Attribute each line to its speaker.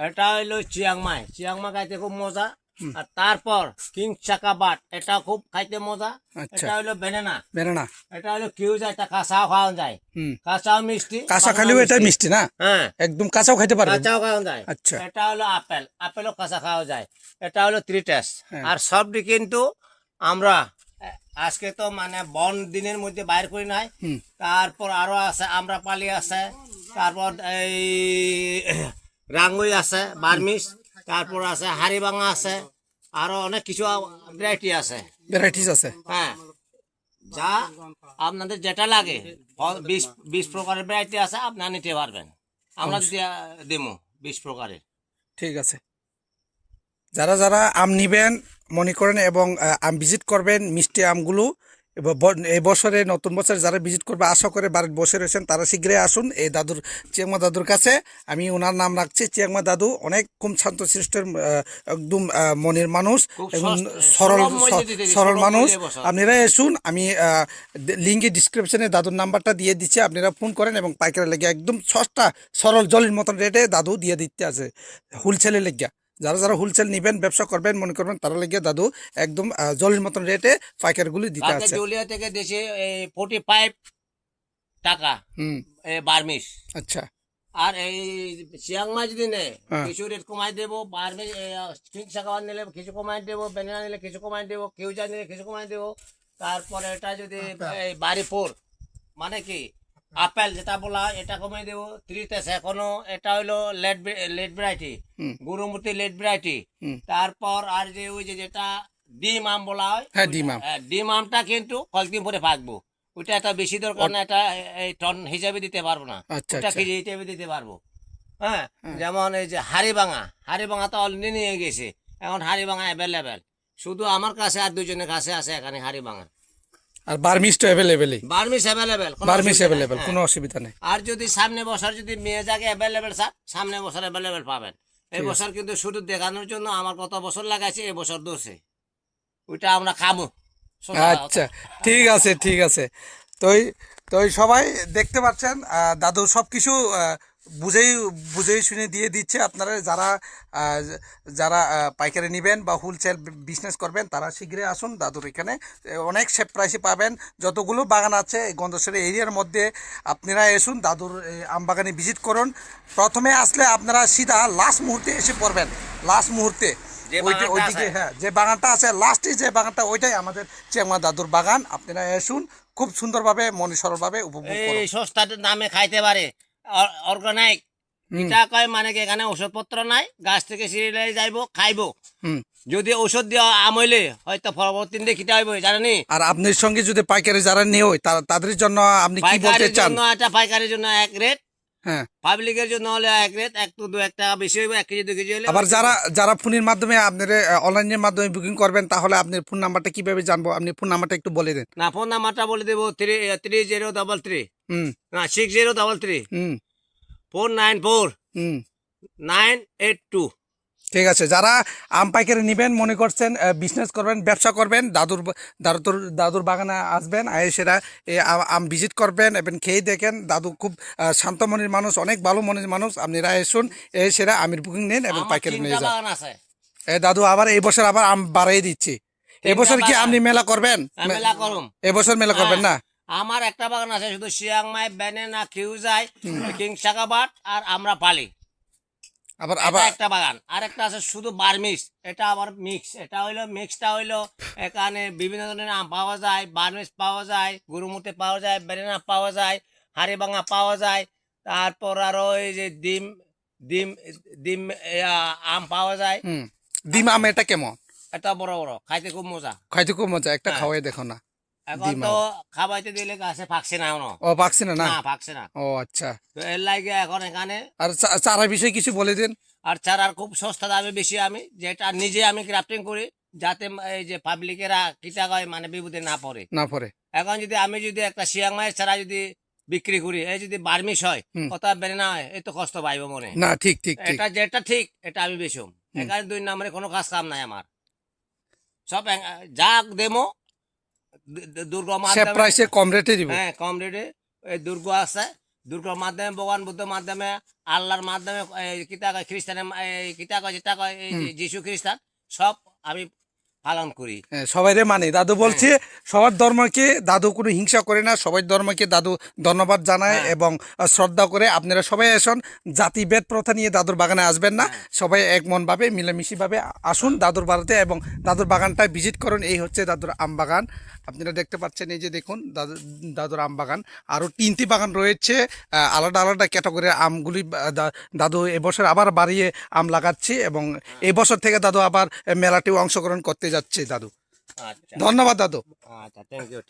Speaker 1: এটা হইলো Chiang Mai. Chiang Mai খাইতে খুব মজা। আর তারপর কিং চাকা বাট, এটা খুব খাইতে মজা।
Speaker 2: আচ্ছা,
Speaker 1: এটা হইলো বেনানা।
Speaker 2: বেনানা।
Speaker 1: এটা হইলো কিউ যায়, এটা কাঁচাও খাওয়া যায়। কাঁচাও মিষ্টি,
Speaker 2: কাঁচা
Speaker 1: পাকাও
Speaker 2: খালিও এটা মিষ্টি না?
Speaker 1: হ্যাঁ,
Speaker 2: একদম কাঁচাও খাইতে পারবেন?
Speaker 1: কাঁচাও খাওয়া যায়।
Speaker 2: আচ্ছা।
Speaker 1: এটা হলো আপেল, আপেলও কাঁচা খাওয়া যায়। এটা হলো ত্রিটাস।
Speaker 2: হ্যাঁ।
Speaker 1: আর সবটি কিন্তু আমরা আজকে তো মানে বন দিনের মধ্যে বাইর করি নাই। তারপর আরো আছে আমরা পালি আছে, তারপর এই রাঙ্গুই আছে, বার্মিস, তারপর আছে হাড়িভাঙা আছে, আরো অনেক কিছু ভ্যারাইটি আছে।
Speaker 2: ভ্যারাইটিস আছে।
Speaker 1: হ্যাঁ, যা আপনাদের যেটা লাগে 20 প্রকারের ভ্যারাইটি আছে, আপনারা নিতে পারবেন। আমরা দেবো 20 প্রকারের।
Speaker 2: ঠিক আছে। যারা যারা আম নিবেন মনে করেন এবং আম ভিজিট করবেন, মিষ্টি আমগুলো এই বছরে নতুন বছরে যারা ভিজিট করবে আশা করে বাড়ির বসে রয়েছেন তারা শীঘ্রই আসুন এই দাদুর, চিয়াংমা দাদুর কাছে। আমি ওনার নাম রাখছি চিয়াংমা দাদু। অনেক কম শান্তশিষ্টের একদম মনের মানুষ এবং সরল মানুষ। আপনারা আসুন, আমি লিঙ্কে ডিসক্রিপশনে দাদুর নাম্বারটা দিয়ে দিচ্ছি, আপনারা ফোন করেন এবং পাইকারি লেগে একদম সস্তা সরল জলের মতন রেটে দাদু দিয়ে দিতে আছে হোলসেলের লেগে। যারা যারা হোলসেল নিবেন, ব্যবসা করবেন মনে করবেন, তারা লেগে দাদু একদম জলের মতন রেটে পাইকারগুলি দিতে আছে।
Speaker 1: জলিয়া থেকে দেশে 45 টাকা বার্মিস।
Speaker 2: আচ্ছা।
Speaker 1: আর এই চিয়াংমাই যদি নেয় কিছু রেট কমাই দেবো। বার্মিস কিং চাকা নিলে কিছু কমাই দেবো, বেনানা নিলে কিছু কমাই দেবো, কিউজা নিলে কিছু কমাই দেবো। তারপরে এটা যদি এই বাড়িপুর মানে কি আপেল যেটা বলা হয় এটা কমাই দেবো 3 এখনো। এটা হইলো লেট ভ্যারাইটি, গুরুমতি লেট ভ্যারাইটি। তারপর আর যে ওই যে যেটা ডিম আম বলা হয়, ডিম আমটা কিন্তু কয়েকদিন পরে পাকবো। ওইটা একটা বেশি দরকার না, এটা এই টন হিসাবে দিতে পারবো না, ওটা কেজি হিসাবে দিতে পারবো। হ্যাঁ, যেমন এই যে হাড়িভাঙা তো অলরেডি নিয়ে গেছে, এখন হাড়িভাঙা অ্যাভেলেবেল শুধু আমার কাছে আর দুজনের কাছে আছে এখানে হাড়িভাঙা।
Speaker 2: আর বার্মিস তো অ্যাভেলেবেল,
Speaker 1: বার্মিস অ্যাভেলেবেল,
Speaker 2: কোনো অসুবিধা নেই।
Speaker 1: আর যদি সামনে বছর যদি মেয়ে জাগে অ্যাভেলেবেল, স্যার সামনে বছর অ্যাভেলেবেল পাবেন। এই বছর কিন্তু শুধু দেখানোর জন্য আমার কত বছর লাগাইছে, এই বছর দোষে ওইটা আমরা খামো।
Speaker 2: আচ্ছা, ঠিক আছে, ঠিক আছে। তো তো সবাই দেখতে পাচ্ছেন দাদু সব কিছু বুঝেই শুনে দিয়ে দিচ্ছে। আপনারা যারা যারা পাইকারি নেবেন বা হোলসেল বিজনেস করবেন তারা শীঘ্রই আসুন দাদুর এখানে। অনেক সেফ প্রাইসে পাবেন। যতগুলো বাগান আছে এই গন্ধেশ্বরী এরিয়ার মধ্যে আপনারা আসুন, দাদুর আম বাগানে ভিজিট করুন। প্রথমে আসলে আপনারা সিধা লাস্ট মুহূর্তে এসে পড়বেন, লাস্ট মুহূর্তে ওইদিকে। হ্যাঁ, যে বাগানটা আছে লাস্টে, যে বাগানটা ওইটাই আমাদের চিয়াংমা দাদুর বাগান। আপনারা আসুন, খুব সুন্দরভাবে মনে সরলভাবে উপভোগ করুন।
Speaker 1: এই সস্তা দামে খাইতে পারে, অর্গানাইক। এটা কয় মানে কি এখানে ওষুধপত্র নাই, গাছ থেকে সিরিয়ালে যাইবো খাইবো। যদি ওষুধ দেওয়া আম হইলে হয়তো পরবর্তী দিন খিটা হইব, জানেনি।
Speaker 2: আর আপনার সঙ্গে যদি পাইকারি যারা নেই তাদের জন্য আপনি কি বলতে চান?
Speaker 1: এটা পাইকারির জন্য এক রেট, হ্যাঁ, পাবলিকের জন্য হলে এক রেট, একটু 1 টাকা বেশি হইব, 1 কেজি 2 কেজি হলে।
Speaker 2: আবার যারা ফোনের মাধ্যমে আপনারা অনলাইনের মাধ্যমে বুকিং করবেন, তাহলে আপনার ফোন নাম্বারটা কিভাবে জানবো? আপনি ফোন নাম্বারটা একটু বলে দেন
Speaker 1: না। ফোন নাম্বারটা বলে দেবো 3033 না 6033 494 982।
Speaker 2: ঠিক আছে। যারা আম পাইকারি নেবেন মনে করছেন, বিজনেস করবেন, ব্যবসা করবেন, দাদুর বাগানে আসবেন, সেটা আম ভিজিট করবেন এবং খেয়ে দেখেন। দাদু খুব শান্ত মনের মানুষ, অনেক ভালো মনের মানুষ। আপনারা এসুন, সেটা আমের বুকিং নেন এবং পাইকারি নিয়ে যান। দাদু আবার এই বছর আবার আম বাড়াই দিচ্ছি। এবছর কি আপনি মেলা করবেন? এবছর মেলা করবেন না?
Speaker 1: আমার একটা বাগান আছে শুধু চিয়াংমাই, বেনানা, কিউজাই, কিং চাকাবাট আর আমরা পালি। আবার একটা বাগান আর একটা আছে শুধু বার্মিস, এটা আবার মিক্স। এটা হইলো মিক্সটা হইলো এখানে বিভিন্ন ধরনের আম পাওয়া যায়, বার্মিস পাওয়া যায়, গুরুমুতে পাওয়া যায়, বেনানা পাওয়া যায়, হাড়িভাঙা পাওয়া যায়। তারপর আরো এই যে ডিম ডিম ডিম আম পাওয়া যায়।
Speaker 2: ডিম আম এটা কেমন?
Speaker 1: এটা বড় বড়, খাইতে খুব মজা।
Speaker 2: একটা খাওয়াই দেখো না।
Speaker 1: এখন তো খাবাইতে দিলে গাছে পাকছে না।
Speaker 2: ও পাকছে না?
Speaker 1: পাকছে না।
Speaker 2: ও আচ্ছা।
Speaker 1: তো এর লাগে এখন এখানে
Speaker 2: আর চারা বিষয়ে কিছু বলে দিন।
Speaker 1: আর চারার খুব সস্তা দামে বেশি, আমি যেটা নিজে আমি ক্রাফটিং করি, যাতে এই যে পাবলিকেরা কিটা কয় মানে বিপদে না পড়ে। এখন যদি আমি যদি একটা চিয়াংমাইয়ের চারা যদি বিক্রি করি, এই যদি বার্মিস হয়, কথা বেড়ে না হয়, এই তো কষ্ট পাইব মনে
Speaker 2: না। ঠিক ঠিক,
Speaker 1: এটা যেটা ঠিক এটা আমি বেশম। এখানে 2 নম্বরে কোনো কাজ কাম নাই আমার, সব যা দেমো দুর্গ
Speaker 2: কম রেটে দিব।
Speaker 1: হ্যাঁ, কম রেটে। দুর্গ আছে, দুর্গার মাধ্যমে, ভগবান বুদ্ধের মাধ্যমে, আল্লাহর মাধ্যমে, কিতা কয় খ্রিস্টানের কিতা কয় যেটা কয় এই যিশু খ্রিস্টান সব আমি পালন করি।
Speaker 2: সবাইরে মানে দাদু বলছে সবার ধর্মকে দাদু কোনো হিংসা করে না, সবাই ধর্মকে দাদু ধন্যবাদ জানায় এবং শ্রদ্ধা করে। আপনারা সবাই আসুন, জাতিভেদ প্রথা নিয়ে দাদুর বাগানে আসবেন না, সবাই এক মনভাবে মিলেমিশিভাবে আসুন দাদুর বাড়িতে এবং দাদুর বাগানটা ভিজিট করুন। এই হচ্ছে দাদুর আম বাগান, আপনারা দেখতে পাচ্ছেন, এই যে দেখুন দাদুর আম বাগান। আরও 3টি বাগান রয়েছে, আলাদা আলাদা ক্যাটাগরির আমগুলি দাদু এবছর আবার বাড়িয়ে আম লাগাচ্ছে এবং এই বছর থেকে দাদু আবার মেলাতেও অংশগ্রহণ করতে যাচ্ছে দাদু।
Speaker 1: আচ্ছা
Speaker 2: ধন্যবাদ দাদু।
Speaker 1: আচ্ছা, থ্যাংক ইউ।